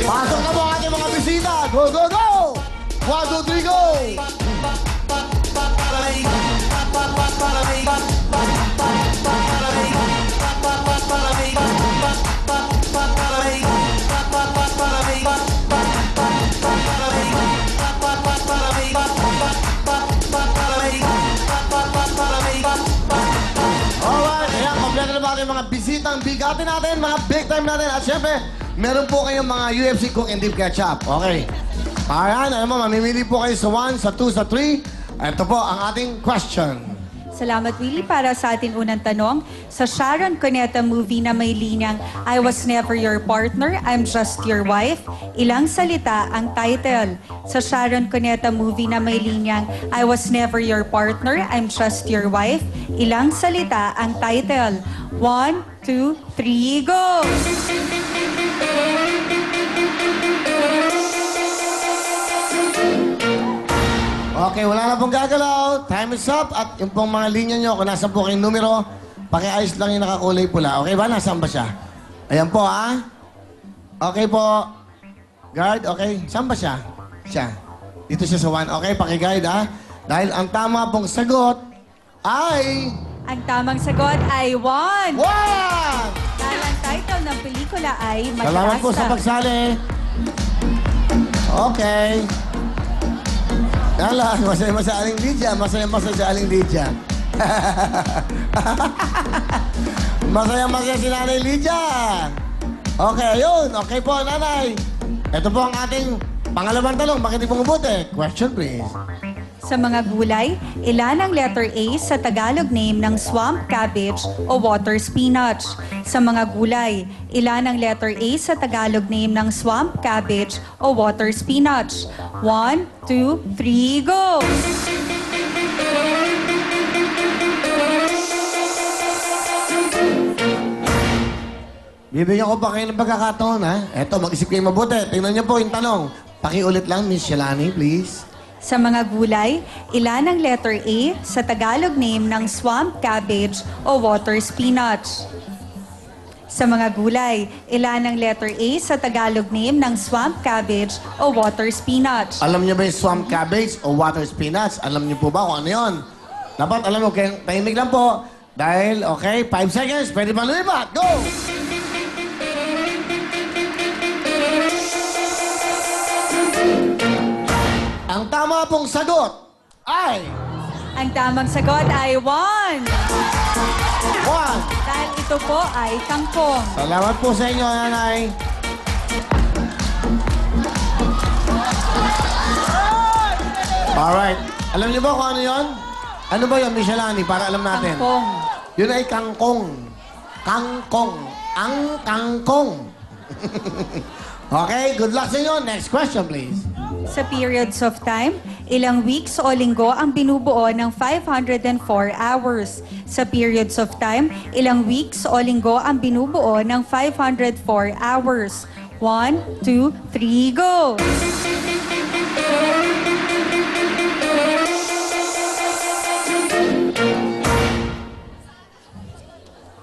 Pasok na po ang ating mga bisita. Go, go, go! 1, 2, 3, go! Alright, ayan, kompleto na ba ating mga bisitang bigatin natin, mga big time natin. At syempre, meron po kayong mga UFC Cook and Dip Ketchup. Okay. Ayan, alam mo, mamimili po kayo sa 1, sa 2, sa 3. Ito po ang ating question. Salamat, Willie. Para sa ating unang tanong, sa Sharon Cuneta movie na may linyang I Was Never Your Partner, I'm Just Your Wife, ilang salita ang title? Sa Sharon Cuneta movie na may linyang I Was Never Your Partner, I'm Just Your Wife, ilang salita ang title? 1, 2, 3, go! Okay, wala na pong gagalaw. Time is up. At yung pong mga linya nyo, kung nasa po kayong numero, pakiayos lang yung nakakulay pula. Okay ba? Nasaan ba siya? Ayan po, ha? Okay po. Guard, okay. Saan ba siya? Siya. Dito siya sa 1. Okay, pakiguide, ha? Dahil ang tama pong sagot ay... Ang tamang sagot ay 1. 1! Dahil ang title ng pelikula ay Salamat po sa Madrasta. pagsali. Okay. Dala, masaya sa Aling Lydia. Masaya sa Aling Lydia. Masaya si Nanay Lydia. Okay, ayun. Okay po, Nanay. Ito po ang ating pangalawang tanong. Bakit di pumubuti? Question, please. Sa mga gulay, ilan ang letter A sa Tagalog name ng swamp cabbage o water spinach? Sa mga gulay, ilan ang letter A sa Tagalog name ng swamp cabbage o water spinach? 1, 2, 3, go! Bibigyan ko pa kayo ng pagkakataon, ha? Eto, mag-isip kayo mabuti. Tingnan niyo po yung tanong. Pakiulit lang, Miss Shalani, please. Sa mga gulay, ilan ang letter A sa Tagalog name ng swamp cabbage o water spinach? Sa mga gulay, ilan ang letter A sa Tagalog name ng swamp cabbage o water spinach? Alam niyo ba yung swamp cabbage o water spinach? Alam niyo po ba kung ano yun? Dapat alam mo, kaya tahimik lang po. Dahil, okay, 5 seconds, pwede pa lumipat. Go! Ang tama pong sagot ay... Ang tamang sagot ay 1. 1. Dahil ito po ay kangkong. Salamat po sa inyo, Nanay. Alright. Alam niyo ba kung ano yun? Ano ba yun, Michelani, para alam natin? Kangkong. Yun ay kangkong. Kangkong. Ang kangkong. Okay, good luck sa inyo. Next question, please. Sa periods of time, ilang weeks o linggo ang binubuo ng 504 hours? Sa periods of time, ilang weeks o linggo ang binubuo ng 504 hours? 1, 2, 3, go!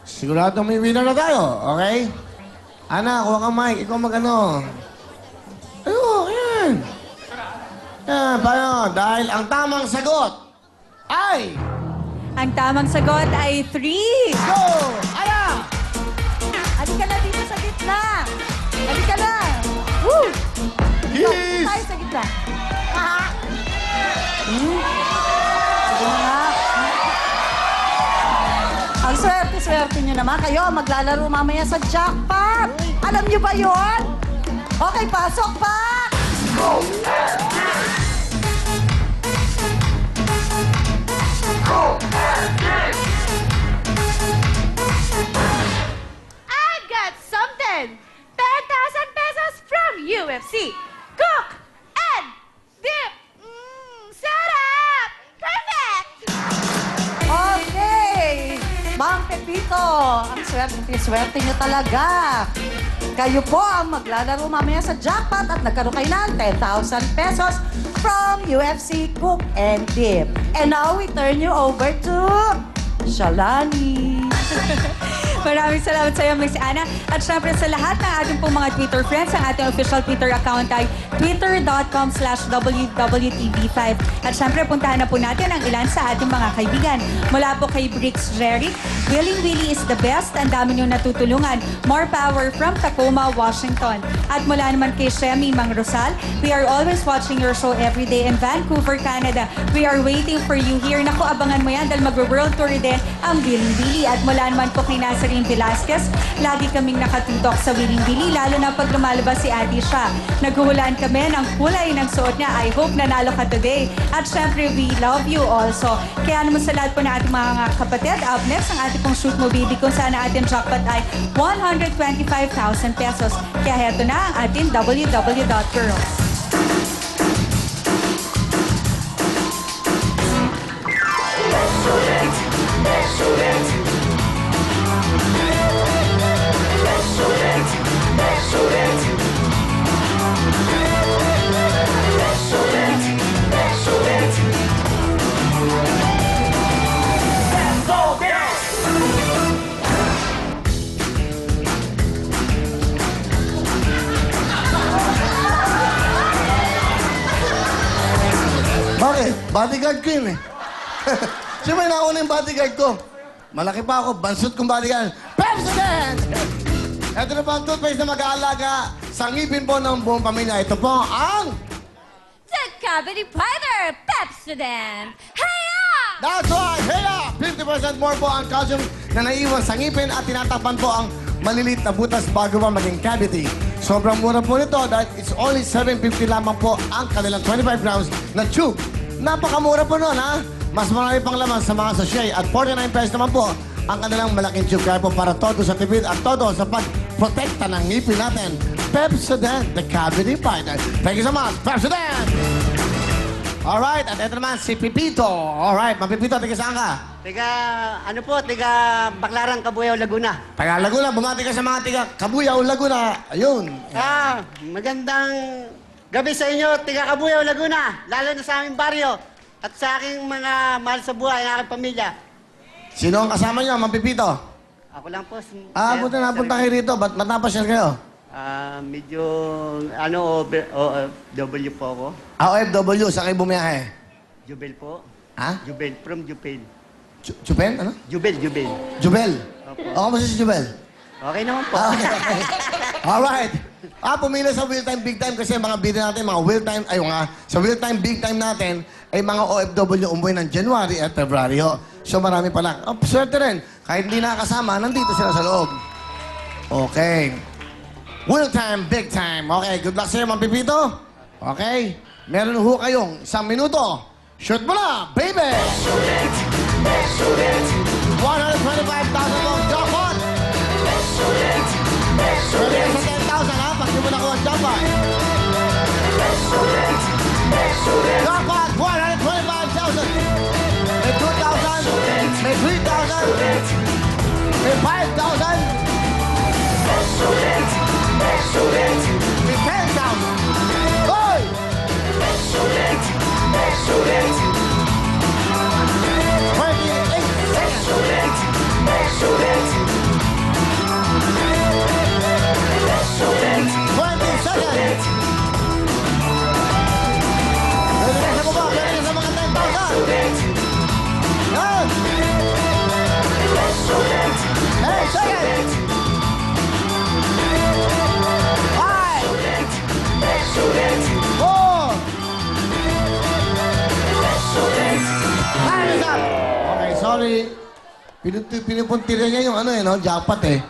Sigurado may winner na tayo, okay? Ana, kuha kang mic. Ikaw mag-ano. Ayun, yan. Yan, paano? Dahil ang tamang sagot ay... Ang tamang sagot ay 3. Go! Ana! Halika na dito sa gitna. Halika na. Woo! Yes! Tayo sa gitna. Sige na nga. Ang swerte-swerte nyo naman. Kayo maglalaro mamaya sa jackpot. Alam nyo ba yon? Okay, pasok pa! I got something! 10,000 pesos from UFC! Cook and dip! Sarap! Perfect! Okay! Mang Pepito, ang swerte nyo talaga. Kayo po ang maglalaro mamaya sa jackpot at nagkaroon kayo ng 10,000 pesos from UFC Cook and Dip. And now we turn you over to Shalani. Maraming salamat sa iyo, Miss Ana. At syempre sa lahat ng ating pong mga Twitter friends, ang ating official Twitter account ay twitter.com/WWTV5. At syempre, puntahan na po natin ang ilan sa ating mga kaibigan. Mula po kay Bricks Jerry, Willie is the best. Ang dami niyong natutulungan. More power from Tacoma, Washington. At mula naman kay Shemi Mang Rosal, we are always watching your show every day in Vancouver, Canada. We are waiting for you here. Naku, abangan mo yan dahil mag-world tour din ang Willing Billy. At mula naman po kay Nazarene Velasquez, lagi kaming nakatutok sa Willing Billy, lalo na pag lumalabas si Ate siya. Naghuhulaan kami ng kulay ng suot niya. I hope nanalo ka today. At syempre, we love you also. Kaya naman sa lahat po na ating mga kapatid, up next, ang ating pong Shoot Mo Baby kung saan ang ating jackpot ay 125,000 pesos. Kaya heto na ang ating www.girls. Bakit? Bodyguard ko yun eh. Siyempre, nauna yung bodyguard ko. Malaki pa ako, bansot kong bodyguard. Pepsodent! Ito na po ang toothpaste na mag-aalaga sa ngipin po ng buong pamilya. Ito po ang... The Cavity Fighter Pepsodent. Hiya! That's right! Heya! 50% more po ang calcium na naiwan sa ngipin at tinatapan po ang maliliit na butas bago pa maging cavity. Sobrang mura po nito dahil it's only $7.50 lamang po ang kanilang 25 grams na tube. Napakamura po nun, ha? Mas marami pang laman sa mga sachet at 49 pesos naman po ang kanilang malaking tube. Kaya po para todo sa tipid at todo sa pagprotekta ng ngipin natin. Pepsodent, the Cavity Fighter. Thank you so much, Pepsodent! Alright, at ito naman si Pipito. Alright, Mapipito, tiga saan ka? Tiga Baclaran, Cabuyao, Laguna. Taga Laguna, bumati ka sa mga tiga Cabuyao, Laguna. Ayun. Magandang gabi sa inyo, tiga Cabuyao, Laguna. Lalo na sa aming baryo at sa aking mga mahal sa buhay, ang aking pamilya. Sino ang kasama niyo, Mapipito? Ako lang po. Buti napunta kayo rito. Ba't matapasyal kayo? Medyo, OFW po ako. OFW, saan kayo bumiyahe? Jubel po. Ha? Jubel, from Jubel. Juben? Ano? Jubel. Jubel? Opo. O, kamusta si Jubel? Okay naman po. Okay. Alright. Pumila sa Wheel Time Big Time kasi mga bida natin, mga Wheel Time, sa Wheel Time Big Time natin, ay mga OFW umuwi ng January at February. So marami pala. Swerte rin. Kahit hindi nakakasama, nandito sila sa loob. Okay. Wheel Time Big Time. Okay, good luck sa iyo, Ma'am Pipito. Okay. Meron ho kayong 1 minuto. Shoot mo na, baby! 125,000 ang jackpot! Pwede ka sa 10,000, ha? Pag di mo nakuha ang jackpot. Jackpot, 125,000! May 2,000, may 3,000, may 5,000, may 10,000. Hoy! 20 seconds! Pwede ka sa baba, pwede ka sa mga 10,000! Yan! 10 seconds! 5! 4! Time is up! Okay, sorry. Pinupuntirya niya yung jackpot eh.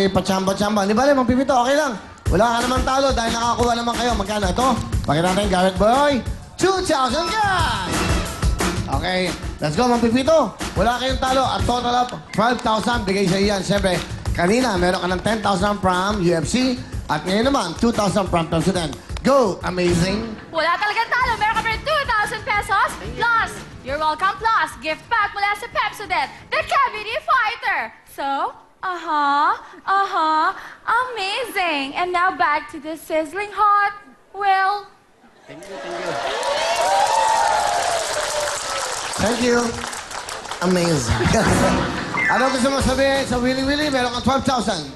Pachamba-chamba. Di ba, Ma'am Pipito, okay lang. Wala ka naman talo dahil nakakuha naman kayo. Magkano ito? Pakita natin, Garrett Boy. 2,000 cash! Okay, let's go, Ma'am Pipito. Wala kayong talo. At total of 12,000 bigay sa iyan. Siyempre, kanina meron ka ng 10,000 from UFC. At ngayon naman, 2,000 from Pepsodent. Go! Amazing! Wala talagang talo. Meron ka pa rin 2,000 pesos. Plus, you're welcome plus, gift pack mula sa Pepsodent, the Cavity Fighter. So, amazing. And now back to the sizzling hot, Will. Thank you. Thank you. Amazing. Ano gusto mo sabihin sa Willy Willy? Meron kang 12,000.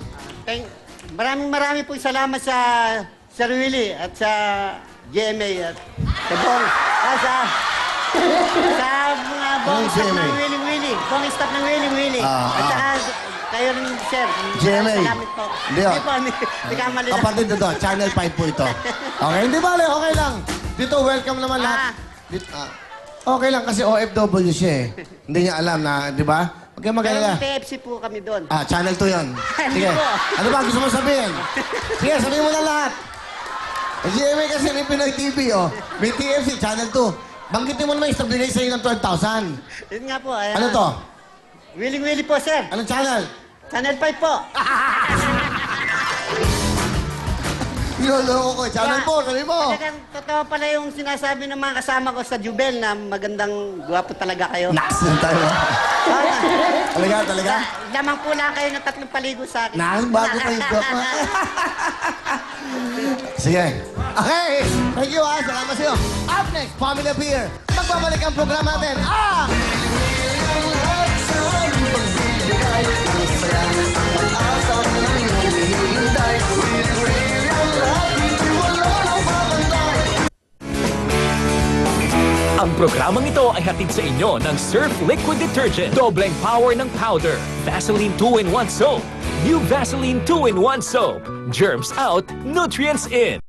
Maraming po salamat sa Sir Willie at sa GMA at sa buong, sa mga buong Anong staff GMA? ng Willie Willie. Buong staff ng Willie Willie. At saka kayo rin, sir. GMA. Salamat po. Hindi, oh. Hindi ka mali. Kapatid ito, Channel 5 po ito. Okay, hindi bale, okay lang. Dito, welcome naman lahat. Okay lang kasi OFW siya eh. Hindi niya alam na, di ba? Huwag kayong mag-alala. PFC po kami doon. Channel 2 yun. Sige. po. Ano ba gusto mo sabihin? Sige, sabihin mo na lahat. Ang GMA kasi may Pinoy TV, oh. May TFC, Channel 2. Banggitin mo naman yung bigay sa'yo ng 12,000. Yun nga po. Ano to? Willie Willie po, sir. Anong channel? Channel 5 po. Niloloko ko. Channel 4, sabi mo. Talagang totoo pala yung sinasabi ng mga kasama ko sa Jubel na magandang gwapo talaga kayo. Naksin tayo. Talaga? Lamang po lang kayo ng 3 paligo sa akin. Bago kayo joke mo. Sige. Okay. Thank you, Salamat sa'yo. Up next, Family Affair. Magbabalik ang programa natin. Ang programang ito ay hatid sa inyo ng Surf Liquid Detergent. Dobleng power ng powder. Vaseline 2-in-1 Soap. New Vaseline 2-in-1 Soap. Germs out, nutrients in.